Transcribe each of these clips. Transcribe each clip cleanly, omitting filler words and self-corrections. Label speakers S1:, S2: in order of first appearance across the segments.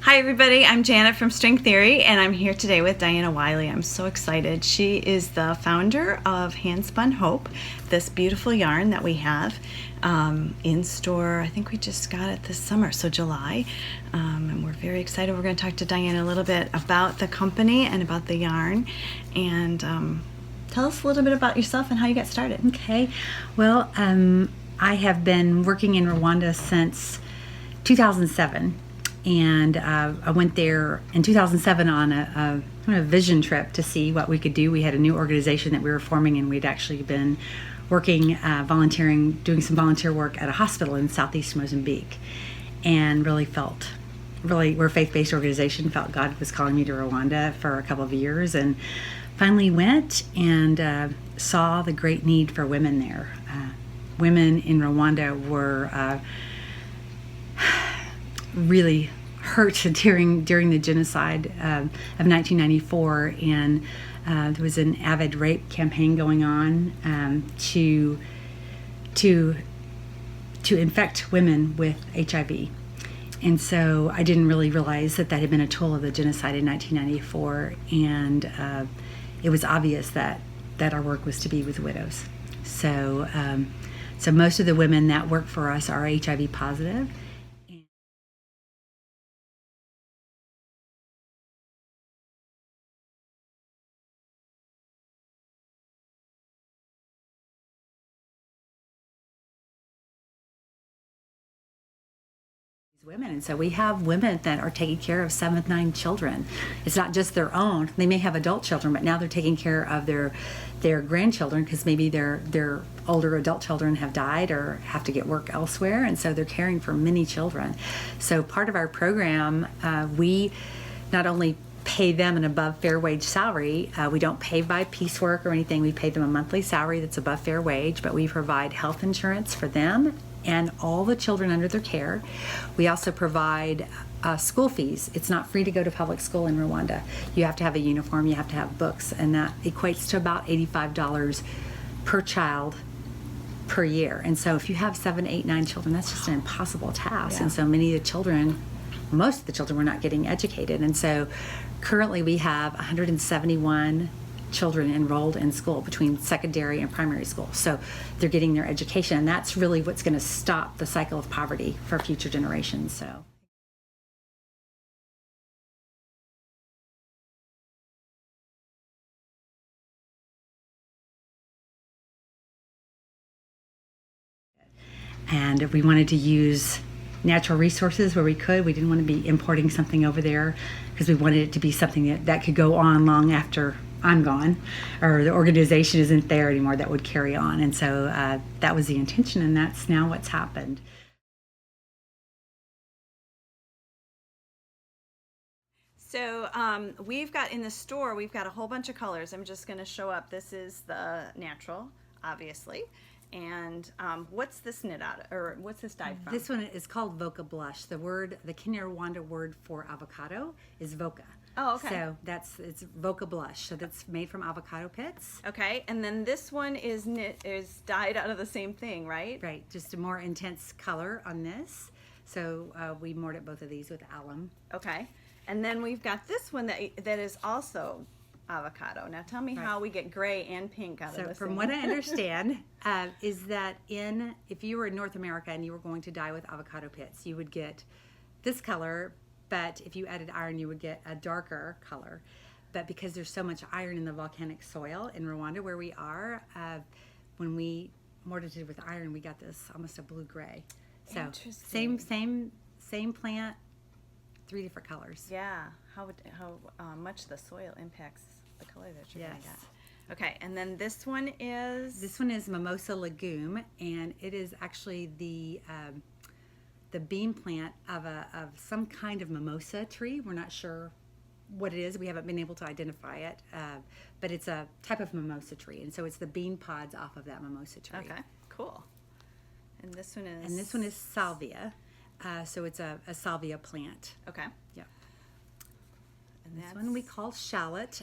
S1: Hi everybody, I'm Janet from String Theory and I'm here today with Diana Wiley. I'm so excited. She is the founder of Handspun Hope, this beautiful yarn that we have in store. I think we just got it this summer, so July, and we're very excited. We're going to talk to Diana a little bit about the company and about the yarn, and tell us a little bit about yourself and how you got started.
S2: Okay, well, I have been working in Rwanda since 2007. And I went there in 2007 on a vision trip to see what we could do. We had a new organization that we were forming, and we'd actually been working, volunteering, doing some volunteer work at a hospital in southeast Mozambique, and we're a faith-based organization. Felt God was calling me to Rwanda for a couple of years, and finally went and saw the great need for women there. Women in Rwanda were really hurt during the genocide of 1994, and there was an avid rape campaign going on to infect women with HIV. And so I didn't really realize that had been a tool of the genocide in 1994, and it was obvious that our work was to be with widows. So most of the women that work for us are HIV positive. Women, and so we have women that are taking care of 7 to 9 children. It's not just their own. They may have adult children, but now they're taking care of their grandchildren, because maybe their older adult children have died or have to get work elsewhere, and so they're caring for many children. So part of our program, we not only pay them an above fair wage salary. We don't pay by piecework or anything. We pay them a monthly salary that's above fair wage, but we provide health insurance for them and all the children under their care. We also provide school fees. It's not free to go to public school in Rwanda. You have to have a uniform, you have to have books, and that equates to about $85 per child per year. And so if you have 7, 8, 9 children, that's just an impossible task. Yeah. And so most of the children were not getting educated. And so currently we have 171 children enrolled in school between secondary and primary school. So they're getting their education, and that's really what's going to stop the cycle of poverty for future generations. And we wanted to use natural resources where we could. We didn't want to be importing something over there, because we wanted it to be something that could go on long after I'm gone, or the organization isn't there anymore, that would carry on. And so that was the intention, and that's now what's happened.
S1: So we've got in the store, we've got a whole bunch of colors. I'm just going to show up. This is the natural, obviously. And what's this knit out of, or what's this dyed from?
S2: This one is called Voca Blush. The Kinyarwanda word for avocado is Voca.
S1: Oh, okay.
S2: So it's Voca Blush. So that's made from avocado pits.
S1: Okay, and then this one is dyed out of the same thing, right?
S2: Right, just a more intense color on this. So we mortared both of these with alum.
S1: Okay, and then we've got this one that is also avocado. Now tell me how we get gray and pink out of this.
S2: So from what I understand is that if you were in North America and you were going to dye with avocado pits, you would get this color, but if you added iron, you would get a darker color. But because there's so much iron in the volcanic soil in Rwanda where we are, when we mortared it with iron, we got this almost a blue-gray. So same plant, 3 different colors.
S1: Yeah, how much the soil impacts the color that you're going to get. Okay, and then this one is?
S2: This one is Mimosa legume, and it is actually the bean plant of some kind of mimosa tree. We're not sure what it is. We haven't been able to identify it, but it's a type of mimosa tree, and so it's the bean pods off of that mimosa tree.
S1: Okay, cool. And this one is?
S2: And this one is salvia. So it's a salvia plant.
S1: Okay.
S2: Yeah. And this one we call shallot.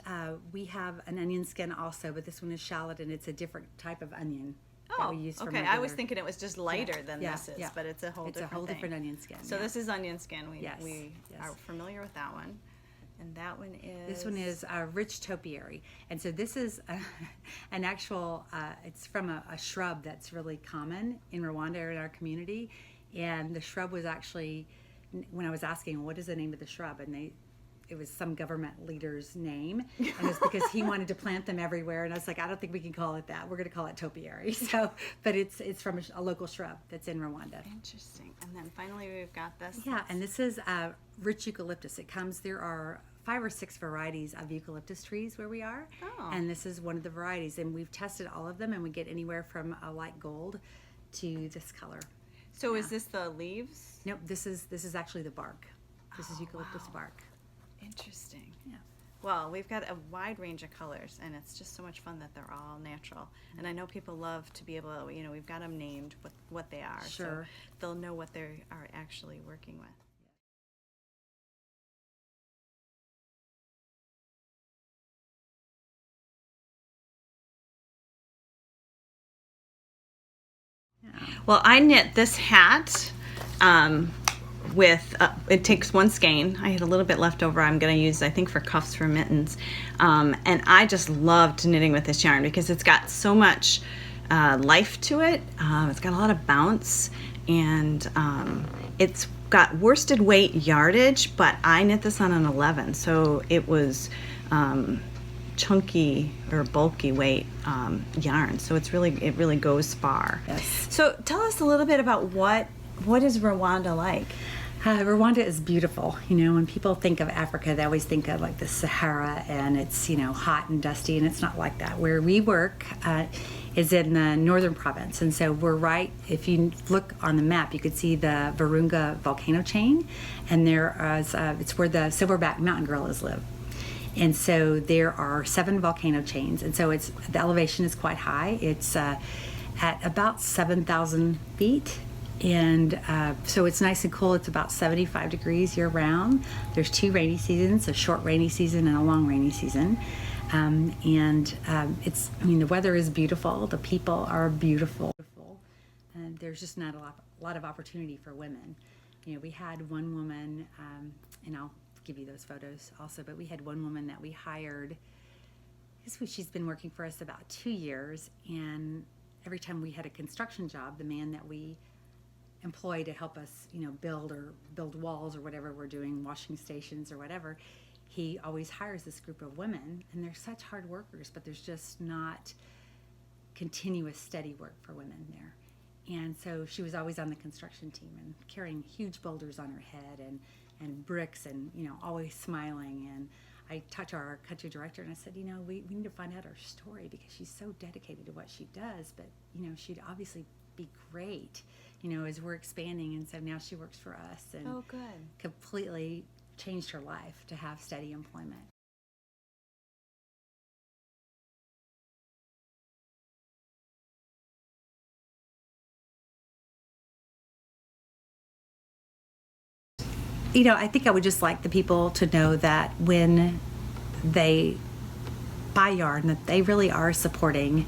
S2: We have an onion skin also, but this one is shallot, and it's a different type of onion. that we use for
S1: okay. I
S2: regular.
S1: was thinking it was just lighter than
S2: Yeah,
S1: this is,
S2: yeah.
S1: but it's a whole
S2: It's a
S1: different
S2: whole
S1: thing.
S2: different onion skin.
S1: So
S2: yeah.
S1: this is onion skin. We
S2: Yes, yes.
S1: are familiar with that one, and that one is.
S2: This one is rich topiary, and so this is an actual. It's from a shrub that's really common in Rwanda in our community, and the shrub was actually, when I was asking what is the name of the shrub, and it was some government leader's name, and it's because he wanted to plant them everywhere, and I was like, I don't think we can call it that. We're going to call it topiary. So, but it's from a local shrub that's in Rwanda.
S1: Interesting. And then finally we've got this.
S2: Yeah, and this is rich eucalyptus. There are 5 or 6 varieties of eucalyptus trees where we are, and this is one of the varieties. And we've tested all of them, and we get anywhere from a light gold to this color.
S1: So is this the leaves?
S2: Nope, this is actually the bark. This is eucalyptus bark.
S1: Interesting.
S2: Yeah.
S1: Well, we've got a wide range of colors, and it's just so much fun that they're all natural. And I know people love to be able to, we've got them named what they are.
S2: Sure.
S1: So they'll know what they are actually working with. Well, I knit this hat with, it takes one skein. I had a little bit left over I'm going to use, I think, for cuffs for mittens. And I just loved knitting with this yarn because it's got so much life to it. It's got a lot of bounce, and it's got worsted weight yardage, but I knit this on an 11, so it was chunky or bulky weight yarn, so it really goes far.
S2: Yes.
S1: So tell us a little bit about what is Rwanda like?
S2: Rwanda is beautiful. When people think of Africa, they always think of like the Sahara, and it's hot and dusty, and it's not like that. Where we work is in the northern province, and so we're right. If you look on the map, you could see the Virunga volcano chain, and it's where the silverback mountain gorillas live. And so there are 7 volcano chains, and so the elevation is quite high. It's at about 7,000 feet, and so it's nice and cool. It's about 75 degrees year round. There's 2 rainy seasons: a short rainy season and a long rainy season. The weather is beautiful. The people are beautiful, and there's just not a lot of opportunity for women. We had one woman, and I'll give you those photos also, but we had one woman that we hired. She's been working for us about 2 years, and every time we had a construction job, the man that we employ to help us build walls or whatever we're doing, washing stations or whatever, he always hires this group of women, and they're such hard workers, but there's just not continuous steady work for women there. And so she was always on the construction team and carrying huge boulders on her head and bricks, and always smiling. And I talked to our country director, and I said, we need to find out her story, because she's so dedicated to what she does, but she'd obviously be great as we're expanding. And so now she works for us, and completely changed her life to have steady employment. I think I would just like the people to know that when they buy yarn, that they really are supporting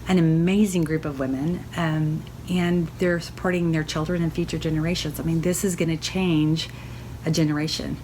S2: an amazing group of women, and they're supporting their children and future generations. This is going to change a generation.